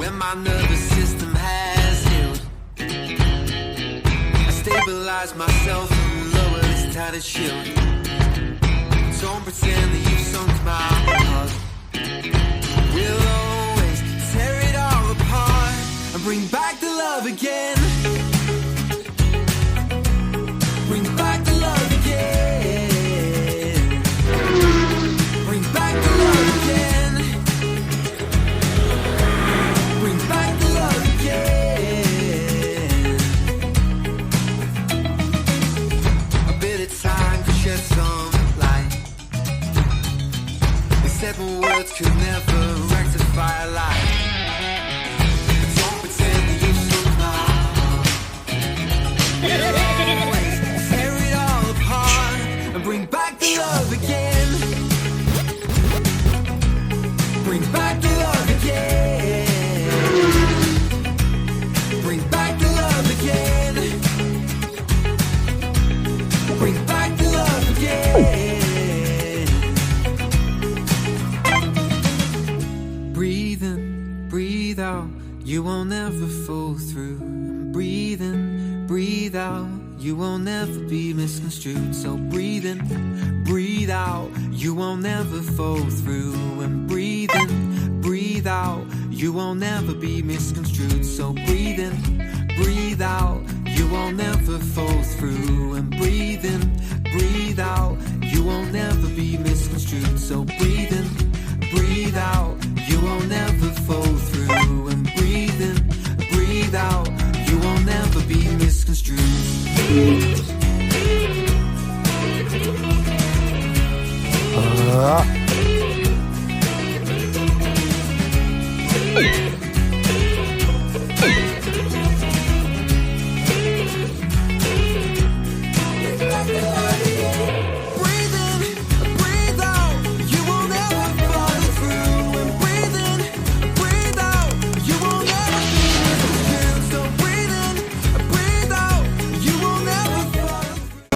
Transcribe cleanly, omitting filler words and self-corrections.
when my nervous system has healed. I stabilize myself and lower this tattered shield. Don't pretend that you've sunk my heart. We'll always tear it all apart and bring back the love again. Bring back the love again. Bring back the love again. Bring back the love again. A bit of time to shed some light. They said my words could never rectify a lie. Don't pretend that you took my heart. Tear it all apart and bring back the love again. Bring back the love again. Bring back the love again. Bring back the love again. Breathe in, breathe out. You won't ever fall through. Breathe in, breathe out. You won't ever be misconstrued. So breathe in, breathe out. You won't ever fall through. And breathe in, breathe out. You won't ever be misconstrued. So breathe in, breathe out. You won't ever fall through. And breathe in, breathe out. You won't ever be misconstrued. So breathe in, breathe out. You won't ever fall